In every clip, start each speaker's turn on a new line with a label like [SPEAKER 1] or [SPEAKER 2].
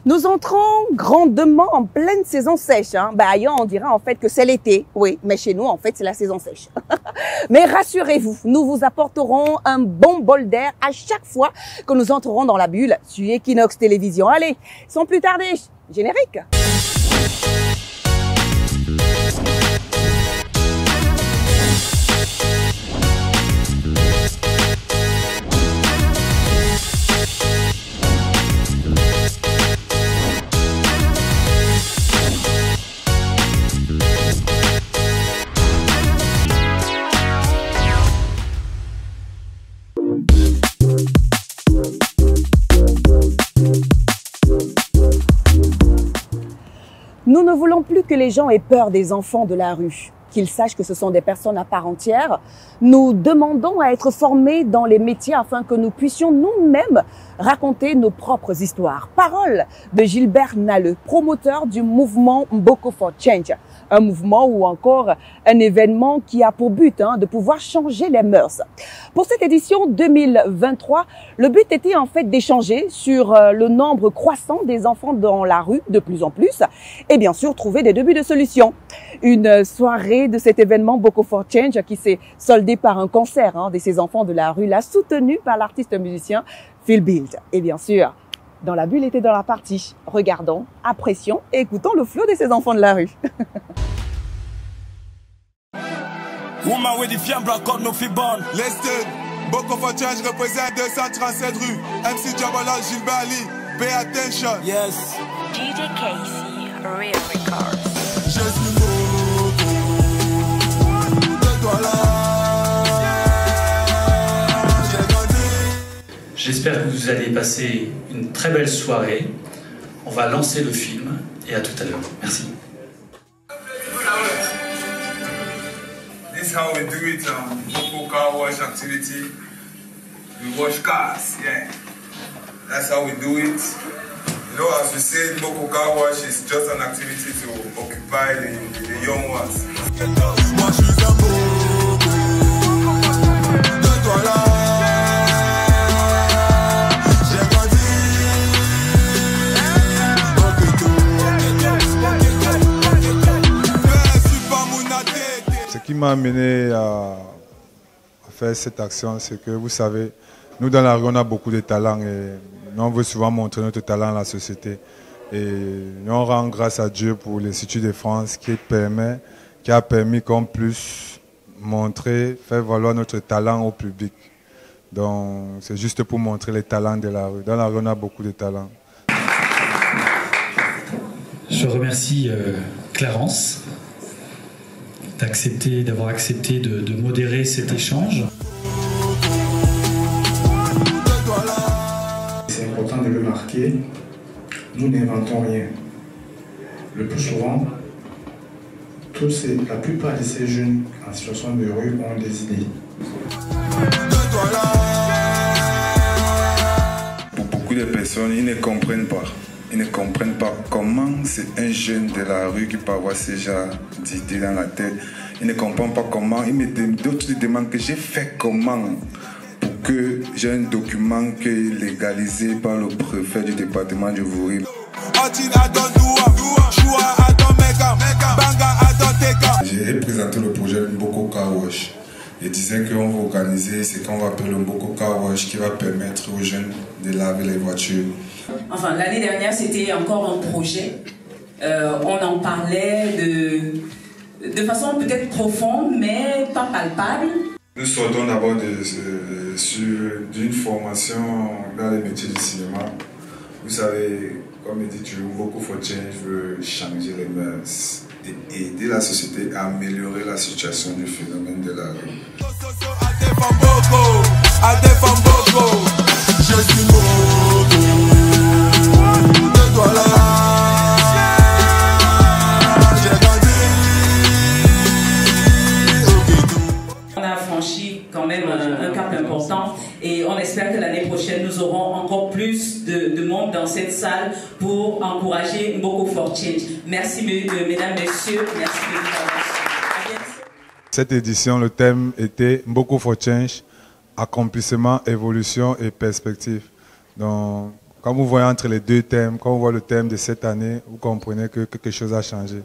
[SPEAKER 1] Nous entrons grandement en pleine saison sèche. Ailleurs, on dirait en fait que c'est l'été. Oui, mais chez nous, en fait, c'est la saison sèche. Mais rassurez-vous, nous vous apporterons un bon bol d'air à chaque fois que nous entrerons dans la bulle sur Equinox Télévision. Allez, sans plus tarder, générique. Nous ne voulons plus que les gens aient peur des enfants de la rue, qu'ils sachent que ce sont des personnes à part entière. Nous demandons à être formés dans les métiers afin que nous puissions nous-mêmes raconter nos propres histoires. Parole de Gilbert Nalleux, promoteur du mouvement Mboko for Change. Un mouvement ou encore un événement qui a pour but de pouvoir changer les mœurs. Pour cette édition 2023, le but était en fait d'échanger sur le nombre croissant des enfants dans la rue de plus en plus et bien sûr trouver des débuts de solutions. Une soirée de cet événement Mboko for Change qui s'est soldée par un concert de ces enfants de la rue là, soutenu par l'artiste musicien Phil Build. Et bien sûr, dans la bulle était dans la partie. Regardons, apprécions et écoutons le flot de ces enfants de la rue.
[SPEAKER 2] Woman with the fiambre comme nos filles bonnes.
[SPEAKER 3] Listen, Mboko for Change représente 237 rues. MC Jabala, Gilbert Ali, pay attention.
[SPEAKER 2] Yes.
[SPEAKER 4] DJ Casey, Real Records.
[SPEAKER 3] Je suis Mboko, de toi là. J'ai grandi.
[SPEAKER 5] J'espère que vous allez passer une très belle soirée. On va lancer le film et à tout à l'heure. Merci.
[SPEAKER 3] This is how we do it, Mboko car wash activity. We wash cars, yeah. That's how we do it. You know, as we say, Mboko car wash is just an activity to occupy the young ones. Moi, je suis un Mboko, de toi là. J'ai grandi. Ce qui m'a amené à faire cette action, c'est que vous savez, nous dans la rue, on a beaucoup de talents et nous, on veut souvent montrer notre talent à la société. Et nous, on rend grâce à Dieu pour l'Institut de France qui a permis qu'on puisse montrer, faire valoir notre talent au public. Donc, c'est juste pour montrer les talents de la rue. Dans la rue, on a beaucoup de talents.
[SPEAKER 5] Je remercie Clarence d'avoir accepté de modérer cet échange.
[SPEAKER 6] C'est important de le marquer, nous n'inventons rien. Le plus souvent, la plupart de ces jeunes en situation de rue ont des idées.
[SPEAKER 3] Pour beaucoup de personnes, ils ne comprennent pas. Ils ne comprennent pas comment c'est un jeune de la rue qui peut avoir ce genre d'idées dans la tête. Ils ne comprennent pas comment. Ils me demandent que j'ai fait comment pour que j'ai un document qui est légalisé par le préfet du département du Vouri. J'ai représenté le projet Mboko Car Wash. Il disait qu'on va organiser ce qu'on va appeler le Mboko Car Wash qui va permettre aux jeunes de laver les voitures.
[SPEAKER 7] Enfin, l'année dernière, c'était encore un projet. On en parlait de façon peut-être profonde, mais pas palpable.
[SPEAKER 3] Nous sortons d'abord d'une formation dans les métiers du cinéma. Vous savez, comme il dit toujours, Mboko for Change veut changer les mœurs et aider la société à améliorer la situation du phénomène de la rue. Je suis Mboko, de toi là.
[SPEAKER 7] On a franchi quand même un cap important et on espère que l'année prochaine nous aurons encore plus de monde dans cette salle pour encourager Mboko for Change. Merci mesdames, messieurs, merci de nous avoir. À bientôt.
[SPEAKER 3] Cette édition, le thème était Mboko for Change, accomplissement, évolution et perspective. Donc, quand vous voyez entre les deux thèmes, quand vous voyez le thème de cette année, vous comprenez que quelque chose a changé.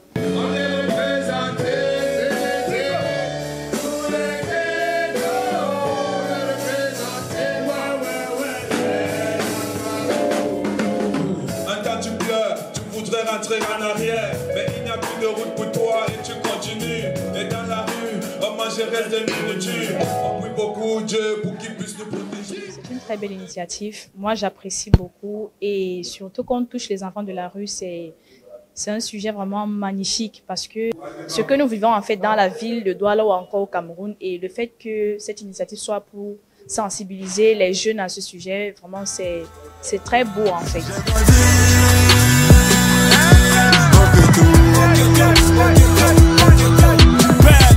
[SPEAKER 2] Rentrer en arrière, mais il n'y a plus de route pour toi et tu continues. Et dans la rue, moi je reste des minutures. On prie beaucoup Dieu pour qu'il puisse nous protéger.
[SPEAKER 8] C'est une très belle initiative. Moi j'apprécie beaucoup et surtout quand on touche les enfants de la rue, c'est un sujet vraiment magnifique parce que ce que nous vivons en fait dans la ville de Douala ou encore au Cameroun et le fait que cette initiative soit pour sensibiliser les jeunes à ce sujet, vraiment c'est très beau en fait.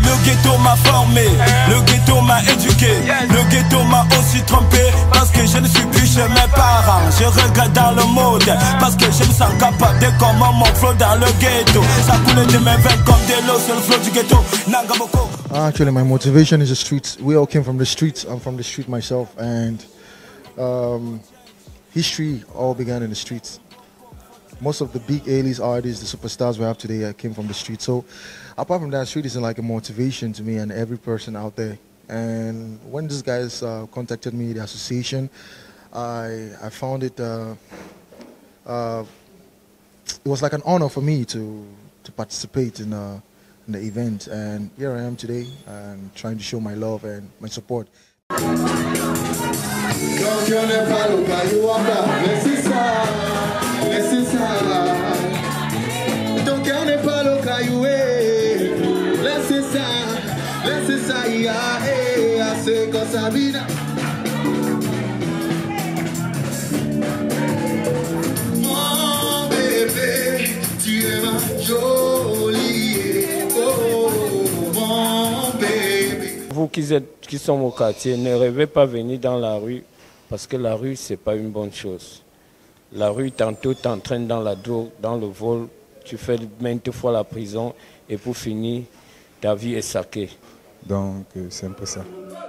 [SPEAKER 2] Le ghetto m'a formé, le ghetto m'a éduqué, le ghetto m'a aussi trompé parce que je ne suis plus chez mes parents. Je regrette dans le mode parce que je me sens capable de comment mon flow dans le ghetto. Ça coule de mes veines comme de l'eau sur le flow du ghetto. Nangaboko.
[SPEAKER 9] Actually, my motivation is the streets. We all came from the streets. I'm from the street myself, and history all began in the streets. Most of the big A-list artists, the superstars we have today came from the street. So apart from that, street is like a motivation to me and every person out there. And when these guys contacted me, the association, I found it, it was like an honor for me to participate in the event. And here I am today and trying to show my love and my support.
[SPEAKER 10] Ton cœur n'est pas le caillou, laissez ça, y a assez comme ça vie. Mon bébé, tu es ma jolie, oh mon bébé.
[SPEAKER 11] Vous qui sont au quartier, ne rêvez pas venir dans la rue parce que la rue c'est pas une bonne chose. La rue, tantôt, t'entraîne dans la drogue, dans le vol, tu fais maintes fois la prison et pour finir, ta vie est saquée.
[SPEAKER 3] Donc, c'est un peu ça.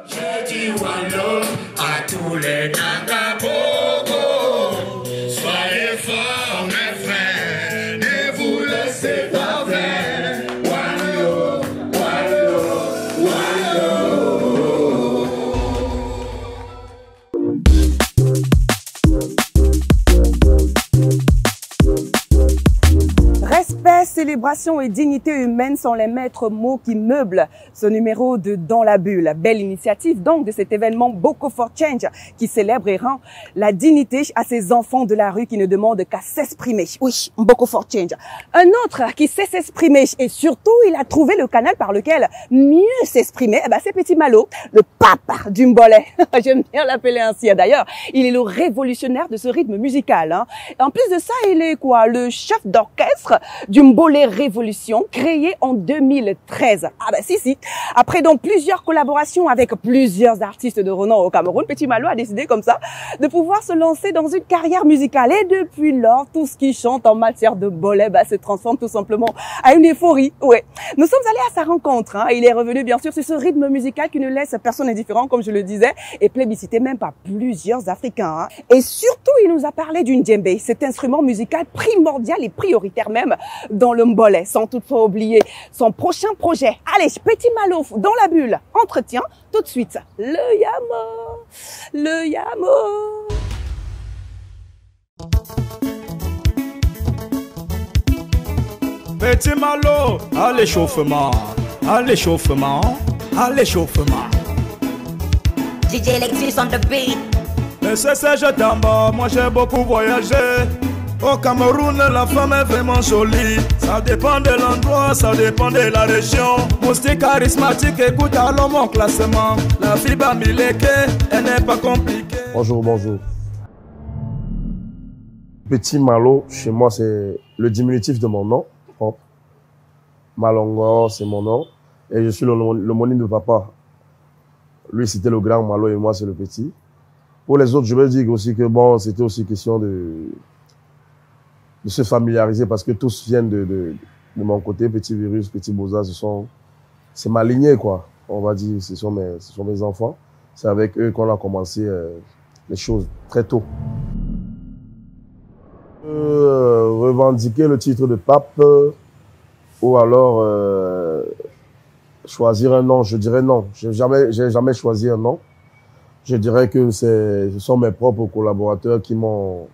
[SPEAKER 10] Je dis wallo à tous les Nangaboko. Soyez forts, mes frères, ne vous laissez pas faire. Wallo, wallo, wallo.
[SPEAKER 1] Respect, célébration et dignité humaine sont les maîtres mots qui meublent ce numéro de Dans la Bulle. Belle initiative donc de cet événement Mboko for Change qui célèbre et rend la dignité à ces enfants de la rue qui ne demandent qu'à s'exprimer. Oui, Mboko for Change. Un autre qui sait s'exprimer et surtout il a trouvé le canal par lequel mieux s'exprimer, c'est Petit Malo, le pape du mbolé. J'aime bien l'appeler ainsi. D'ailleurs, il est le révolutionnaire de ce rythme musical. Et en plus de ça, il est quoi? Le chef d'orchestre du Mbolé Révolution, créé en 2013. Si. Après donc plusieurs collaborations avec plusieurs artistes de renom au Cameroun, Petit Malo a décidé comme ça de pouvoir se lancer dans une carrière musicale. Et depuis lors, tout ce qu'il chante en matière de mbolé se transforme tout simplement à une euphorie. Ouais. Nous sommes allés à sa rencontre. Il est revenu bien sûr sur ce rythme musical qui ne laisse personne indifférent, comme je le disais, et plébiscité même par plusieurs Africains. Et surtout, il nous a parlé d'une djembé, cet instrument musical primordial et prioritaire même dans le mbolé, sans toutefois oublier son prochain projet. Allez, Petit Malo dans la bulle. Entretien tout de suite. Le Yamo.
[SPEAKER 2] Petit Malo, à l'échauffement, à l'échauffement, à l'échauffement.
[SPEAKER 4] DJ Alexis on the beat.
[SPEAKER 2] Mais c'est je t'aime, moi j'ai beaucoup voyagé. Au Cameroun, la femme est vraiment jolie. Ça dépend de l'endroit, ça dépend de la région. Moustique charismatique, écoute alors mon classement. La vie bamileke, elle n'est pas compliquée.
[SPEAKER 12] Bonjour. Petit Malo, chez moi, c'est le diminutif de mon nom propre. Malongo, c'est mon nom. Et je suis l'homonyme de papa. Lui, c'était le grand Malo et moi, c'est le petit. Pour les autres, je veux dire aussi que bon, c'était aussi question de se familiariser parce que tous viennent de mon côté. Petit Virus, Petit Boza, ce sont c'est ma lignée, quoi. On va dire, ce sont mes enfants. C'est avec eux qu'on a commencé les choses très tôt. Revendiquer le titre de pape ou alors choisir un nom, je dirais non. J'ai jamais choisi un nom. Je dirais que ce sont mes propres collaborateurs qui m'ont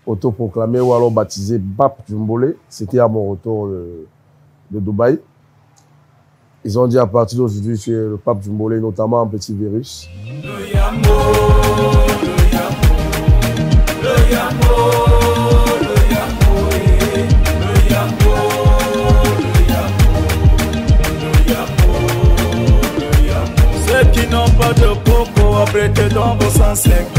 [SPEAKER 12] autoproclamé ou alors baptisé Pape Djumbole. C'était à mon retour de Dubaï. Ils ont dit à partir d'aujourd'hui, tu es le Pape Djumbole, notamment un petit virus.
[SPEAKER 2] Ceux qui n'ont pas de coco, apprêtez dans vos 150.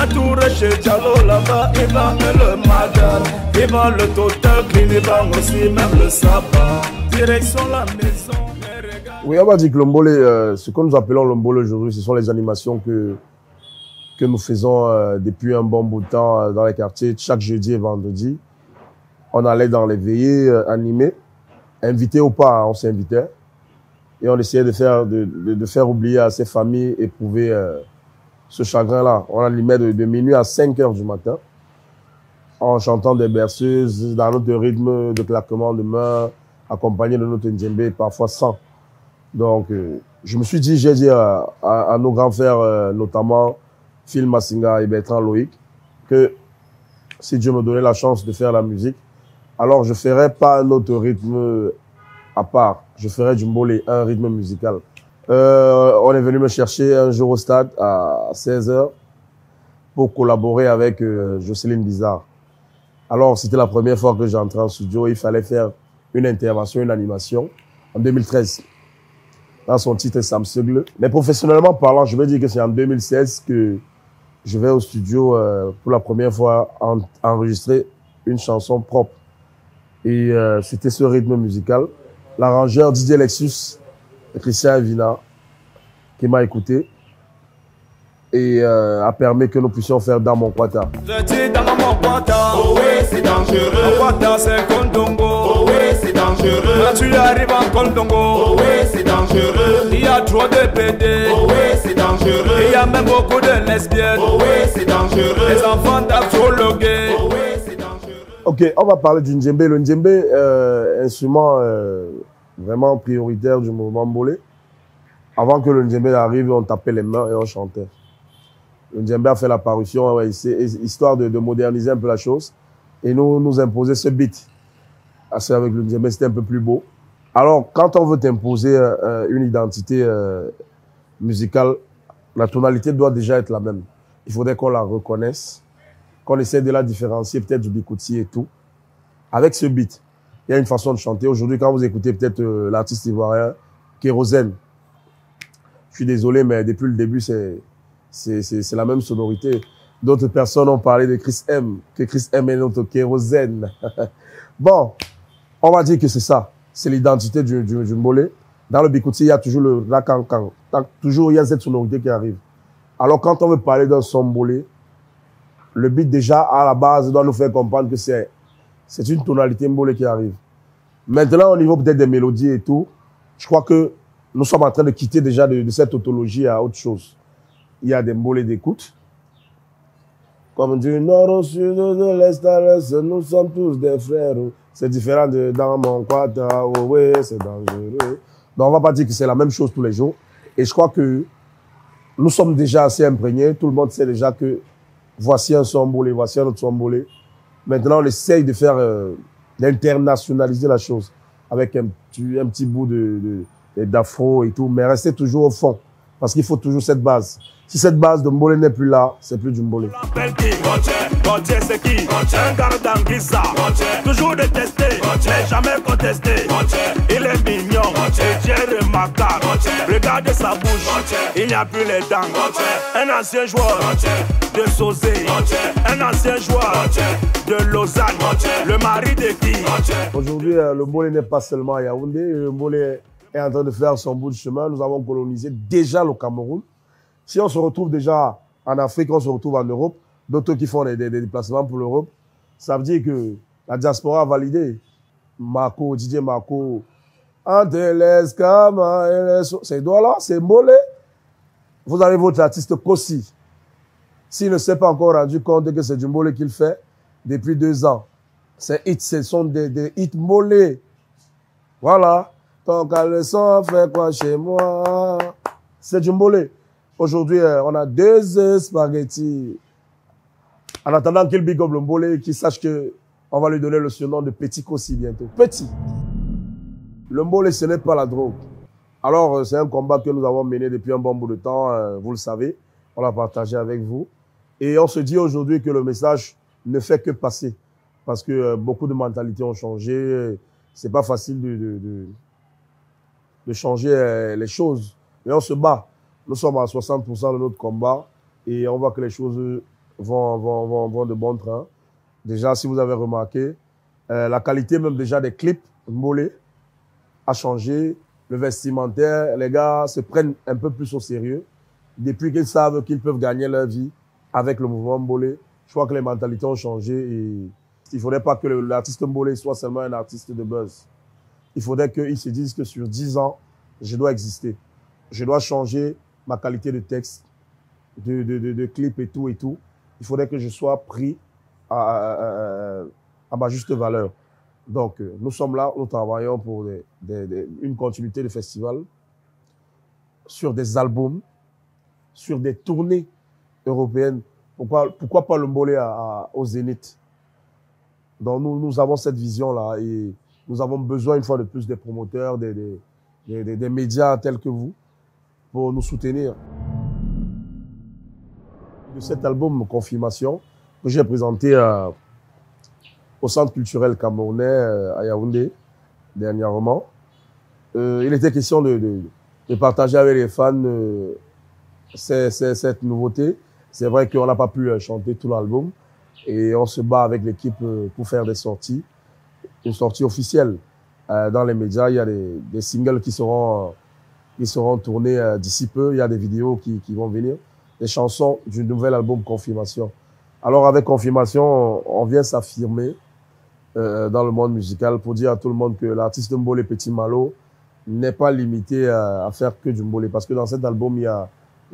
[SPEAKER 2] Entouré chez Diallo là-bas, il va le madar. Il va le total, il va aussi même le sabbat. Direction la maison.
[SPEAKER 12] Oui, on va dire que l'Ombole, ce que nous appelons l'Ombole aujourd'hui, ce sont les animations que nous faisons depuis un bon bout de temps dans les quartiers, chaque jeudi et vendredi. On allait dans les veillées animées, invités ou pas, on s'invitait. Et on essayait de faire oublier à ces familles éprouver ce chagrin-là. On animait de minuit à 5 heures du matin, en chantant des berceuses, dans notre rythme de claquement de main, accompagné de notre ndjembé, parfois sans. Donc, je me suis dit, j'ai dit à nos grands frères, notamment Phil Massinga et Bertrand Loïc, que si Dieu me donnait la chance de faire la musique, alors je ferais pas un autre rythme à part. Je ferais du Mbole, un rythme musical. On est venu me chercher un jour au stade à 16h pour collaborer avec Jocelyne Bizarre. Alors, c'était la première fois que j'entrais en studio. Il fallait faire une intervention, une animation en 2013. Dans son titre Samsegle. Mais professionnellement parlant, je veux dire que c'est en 2016 que je vais au studio pour la première fois enregistrer une chanson propre. Et c'était ce rythme musical. L'arrangeur Didier Lexus, Christian Avina, qui m'a écouté et a permis que nous puissions faire Dans mon Kwata.
[SPEAKER 2] Je dis dans mon Kwata, oh oui c'est dangereux. Mon Kwata c'est Kondongo, oh oui c'est dangereux. Quand tu arrives en Kondongo, oh oui c'est dangereux. Il y a trop de PD, oh oui c'est dangereux. Il y a même beaucoup de lesbiennes, oh oui c'est dangereux. Les enfants d'Afro-Logué, oh oui c'est dangereux.
[SPEAKER 12] Ok, on va parler du ndjembé. Le ndjembé, instrument vraiment prioritaire du mouvement Mbole. Avant que le ndjembé arrive, on tapait les mains et on chantait. Le ndjembé a fait l'apparition, histoire de moderniser un peu la chose et nous imposer ce beat. Avec le ndjembé, c'était un peu plus beau. Alors, quand on veut imposer une identité musicale, la tonalité doit déjà être la même. Il faudrait qu'on la reconnaisse, qu'on essaie de la différencier peut-être du bikouti et tout. Avec ce beat, il y a une façon de chanter. Aujourd'hui, quand vous écoutez peut-être l'artiste ivoirien, Kérosène, je suis désolé, mais depuis le début, c'est la même sonorité. D'autres personnes ont parlé de Chris M, que Chris M est notre Kérosène. Bon, on va dire que c'est ça. C'est l'identité du Mbole. Dans le bikouti, il y a toujours le rakankan. Toujours, il y a cette sonorité qui arrive. Alors, quand on veut parler d'un son Mbole, le beat, déjà, à la base, doit nous faire comprendre que c'est une tonalité Mbole qui arrive. Maintenant, au niveau peut-être des mélodies et tout, je crois que nous sommes en train de quitter déjà de cette tautologie à autre chose. Il y a des Mbole d'écoute. Comme du nord au sud, de l'est à l'est, nous sommes tous des frères. C'est différent de Dans mon Kwata, oh oui, c'est dangereux. Donc, on va pas dire que c'est la même chose tous les jours. Et je crois que nous sommes déjà assez imprégnés. Tout le monde sait déjà que voici un son Mbole, voici un autre son Mbole. Maintenant, on essaye de faire, d'internationaliser la chose avec un petit bout d'afro et tout, mais rester toujours au fond. Parce qu'il faut toujours cette base. Si cette base de Mbole n'est plus là, c'est plus du Mbole.
[SPEAKER 2] C'est qui? Un garde d'Anguissa, toujours détesté, mais jamais contesté. Il est mignon, et Dieu remarquable. Regardez sa bouche, il n'y a plus les dents. Un ancien joueur de Sosé, un ancien joueur de Lausanne, le mari de qui?
[SPEAKER 12] Aujourd'hui, le Mbole n'est pas seulement à Yaoundé, le Mbole est en train de faire son bout de chemin. Nous avons colonisé déjà le Cameroun. Si on se retrouve déjà en Afrique, on se retrouve en Europe, d'autres qui font des déplacements pour l'Europe, ça veut dire que la diaspora a validé. Marco, Didier Marco Ces doigts-là, c'est Mbolé. Vous avez votre artiste Kossi. S'il ne s'est pas encore rendu compte que c'est du Mbolé qu'il fait depuis 2 ans. Ce sont des hits Mbolé. Voilà. Ton caleçon fait quoi chez moi? C'est du Mbolé. Aujourd'hui, on a 2 spaghettis. En attendant qu'il big up le Mbolé, qu'il sache que on va lui donner le surnom de Petit Kossi bientôt. Petit. Le Mbolé, ce n'est pas la drogue. Alors, c'est un combat que nous avons mené depuis un bon bout de temps, vous le savez. On l'a partagé avec vous. Et on se dit aujourd'hui que le message ne fait que passer. Parce que beaucoup de mentalités ont changé. C'est pas facile de changer les choses. Mais on se bat. Nous sommes à 60% de notre combat. Et on voit que les choses vont de bon train. Déjà, si vous avez remarqué, la qualité même déjà des clips Mbolé a changé. Le vestimentaire, les gars se prennent un peu plus au sérieux. Depuis qu'ils savent qu'ils peuvent gagner leur vie avec le mouvement Mbolé, je crois que les mentalités ont changé et il ne faudrait pas que l'artiste Mbolé soit seulement un artiste de buzz. Il faudrait qu'ils se disent que sur 10 ans, je dois exister. Je dois changer ma qualité de texte, de clip et tout et tout. Il faudrait que je sois pris à ma juste valeur. Donc, nous sommes là, nous travaillons pour une continuité de festival, sur des albums, sur des tournées européennes. Pourquoi pas le Mbolé au Zénith? Donc, nous avons cette vision-là et nous avons besoin, une fois de plus, des promoteurs, des médias tels que vous, pour nous soutenir. De cet album Confirmation, que j'ai présenté au Centre culturel camerounais à Yaoundé, dernièrement. Il était question de partager avec les fans cette nouveauté. C'est vrai qu'on n'a pas pu chanter tout l'album et on se bat avec l'équipe pour faire des sorties, une sortie officielle. Dans les médias, il y a des singles qui seront tournés d'ici peu. Il y a des vidéos qui vont venir, des chansons du nouvel album Confirmation. Alors avec Confirmation, on vient s'affirmer dans le monde musical pour dire à tout le monde que l'artiste Mbolé Petit Malo n'est pas limité à faire que du Mbolé. Parce que dans cet album, il y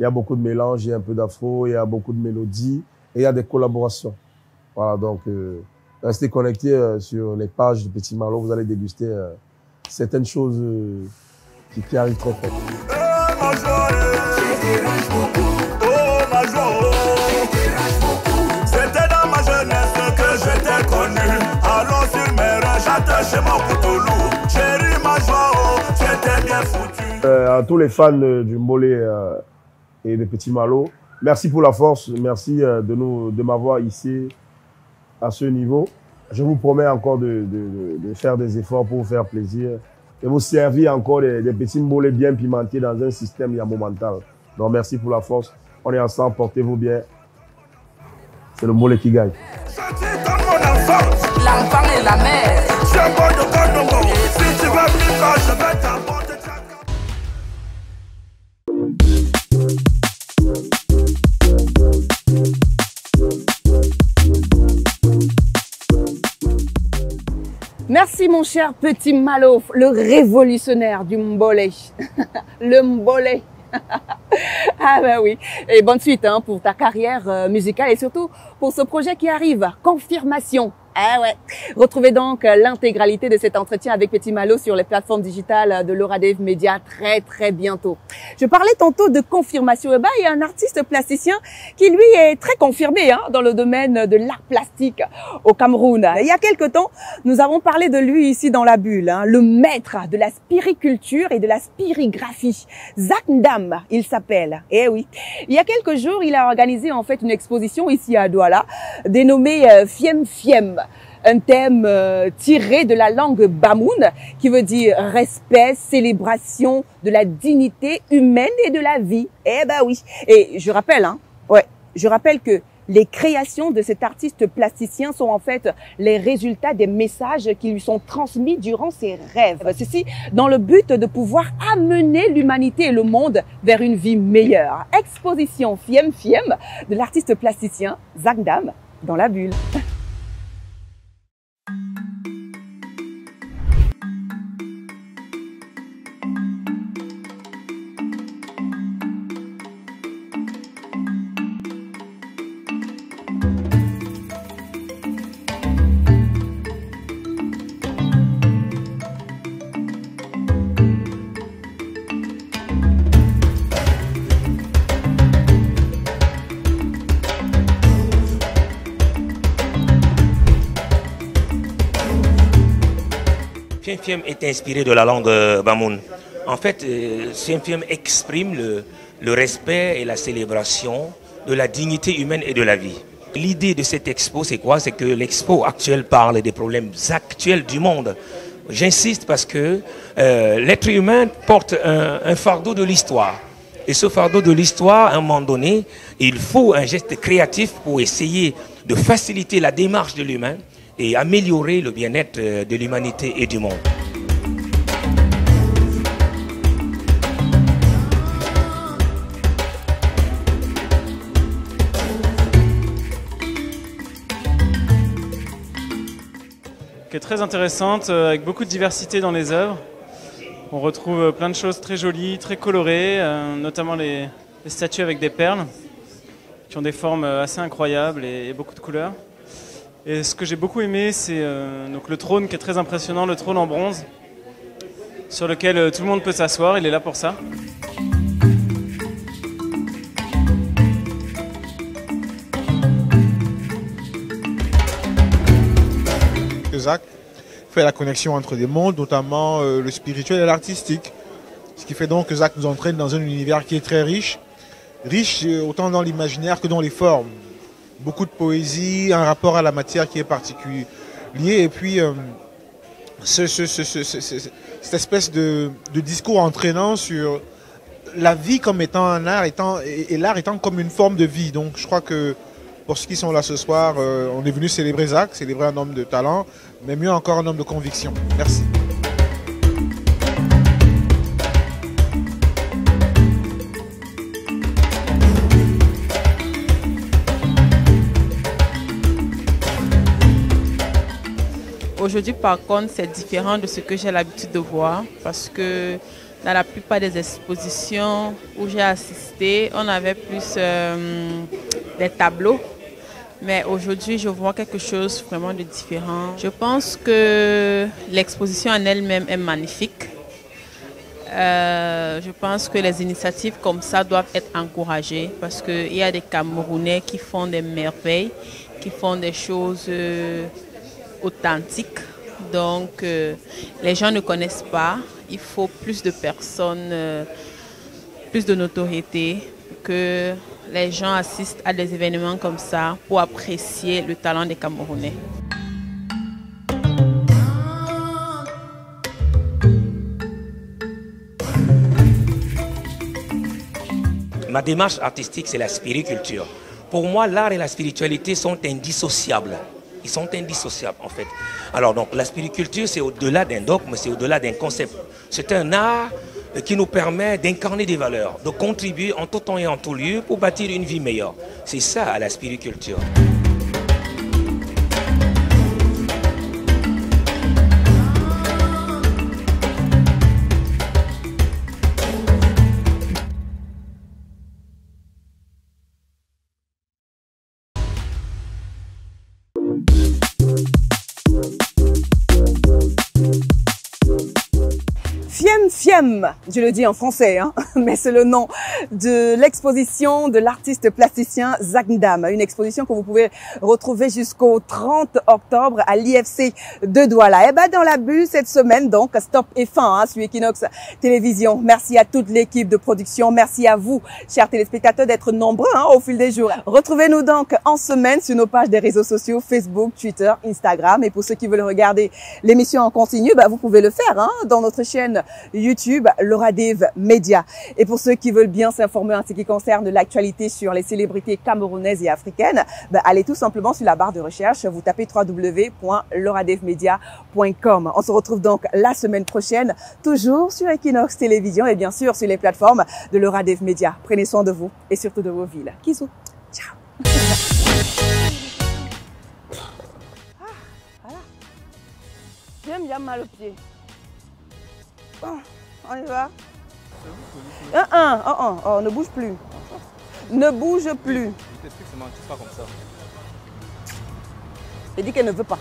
[SPEAKER 12] a beaucoup de mélanges, il y a un peu d'afro, il y a beaucoup de mélodies et il y a des collaborations. Voilà, donc restez connectés sur les pages de Petit Malo, vous allez déguster certaines choses qui arrivent très fort.
[SPEAKER 2] C'était dans ma jeunesse que je t'ai connu. Allons sur mes rangs, j'attache mon couteau. Chérie, ma joie, c'était bien foutu.
[SPEAKER 12] À tous les fans du Mbolé et de Petit Malo, merci pour la force, merci de m'avoir ici à ce niveau. Je vous promets encore de faire des efforts pour vous faire plaisir et vous servir encore des petits Mbolé bien pimentés dans un système yamomental. Donc merci pour la force. On est ensemble, portez-vous bien. C'est le Mbolé qui gagne.
[SPEAKER 4] L'enfant et la mère.
[SPEAKER 2] Si tu veux vivre, je vais t'apporter.
[SPEAKER 1] Merci mon cher Petit Malo, le révolutionnaire du Mbolé. Le Mbolé. Ah ben oui, et bonne suite pour ta carrière musicale et surtout pour ce projet qui arrive, Confirmation. Ah ouais. Retrouvez donc l'intégralité de cet entretien avec Petit Malo sur les plateformes digitales de Laura Dave Media très bientôt. Je parlais tantôt de confirmation. Et ben, il y a un artiste plasticien qui lui est très confirmé dans le domaine de l'art plastique au Cameroun. Il y a quelque temps, nous avons parlé de lui ici dans la bulle, le maître de la spiriculture et de la spirigraphie. Zak Ndam, il s'appelle. Eh oui. Il y a quelques jours, il a organisé en fait une exposition ici à Douala, dénommée Fiem Fiem. Un thème tiré de la langue bamoun qui veut dire respect, célébration de la dignité humaine et de la vie. Eh ben oui. Et je rappelle que les créations de cet artiste plasticien sont en fait les résultats des messages qui lui sont transmis durant ses rêves. Ceci dans le but de pouvoir amener l'humanité et le monde vers une vie meilleure. Exposition Fiem Fiem de l'artiste plasticien Zak Ndam dans la bulle.
[SPEAKER 13] un film est inspiré de la langue Bamoun. En fait, ce film exprime le respect et la célébration de la dignité humaine et de la vie. L'idée de cette expo, c'est quoi? C'est que l'expo actuelle parle des problèmes actuels du monde. J'insiste parce que l'être humain porte un fardeau de l'histoire. Et ce fardeau de l'histoire, à un moment donné, il faut un geste créatif pour essayer de faciliter la démarche de l'humain et améliorer le bien-être de l'humanité et du monde.
[SPEAKER 14] Qui est très intéressante, avec beaucoup de diversité dans les œuvres. On retrouve plein de choses très jolies, très colorées, notamment les statues avec des perles, qui ont des formes assez incroyables et beaucoup de couleurs. Et ce que j'ai beaucoup aimé, c'est donc le trône qui est très impressionnant, le trône en bronze, sur lequel tout le monde peut s'asseoir, il est là pour ça.
[SPEAKER 15] Zach fait la connexion entre des mondes, notamment le spirituel et l'artistique. Ce qui fait donc que Zach nous entraîne dans un univers qui est très riche. Riche autant dans l'imaginaire que dans les formes. Beaucoup de poésie, un rapport à la matière qui est particulier. Et puis, cette espèce de discours entraînant sur la vie comme étant un art et l'art étant comme une forme de vie. Donc je crois que pour ceux qui sont là ce soir, on est venu célébrer Zach, célébrer un homme de talent, mais mieux encore un homme de conviction. Merci.
[SPEAKER 16] Aujourd'hui, par contre, c'est différent de ce que j'ai l'habitude de voir parce que dans la plupart des expositions où j'ai assisté, on avait plus des tableaux. Mais aujourd'hui, je vois quelque chose vraiment de différent. Je pense que l'exposition en elle-même est magnifique. Je pense que les initiatives comme ça doivent être encouragées parce qu'il y a des Camerounais qui font des merveilles, qui font des choses authentiques. Donc, les gens ne connaissent pas. Il faut plus de personnes, plus de notoriété, que les gens assistent à des événements comme ça pour apprécier le talent des Camerounais.
[SPEAKER 13] Ma démarche artistique, c'est la spiriculture. Pour moi, l'art et la spiritualité sont indissociables. Ils sont indissociables en fait. Alors donc la spiriculture, c'est au-delà d'un dogme, c'est au-delà d'un concept. C'est un art qui nous permet d'incarner des valeurs, de contribuer en tout temps et en tout lieu pour bâtir une vie meilleure. C'est ça la spiriculture.
[SPEAKER 1] Fiem, je le dis en français, hein, mais c'est le nom de l'exposition de l'artiste plasticien Zach Ndam. Une exposition que vous pouvez retrouver jusqu'au 30 octobre à l'IFC de Douala. Et ben dans la bulle cette semaine, donc, stop et fin sur Equinox Télévision. Merci à toute l'équipe de production. Merci à vous, chers téléspectateurs, d'être nombreux au fil des jours. Retrouvez-nous donc en semaine sur nos pages des réseaux sociaux, Facebook, Twitter, Instagram. Et pour ceux qui veulent regarder l'émission en continu, vous pouvez le faire dans notre chaîne YouTube, Laura Dave Media. Et pour ceux qui veulent bien s'informer en ce qui concerne l'actualité sur les célébrités camerounaises et africaines, allez tout simplement sur la barre de recherche, vous tapez www.lauradavemedia.com. On se retrouve donc la semaine prochaine, toujours sur Equinox Télévision et bien sûr sur les plateformes de Laura Dave Media. Prenez soin de vous et surtout de vos villes. Kisou. Ciao. Voilà. J'aime bien mal au pied. On y va. Ne bouge plus. Ne bouge plus.
[SPEAKER 17] Je t'explique, c'est pas comme ça.
[SPEAKER 1] Elle dit qu'elle ne veut pas.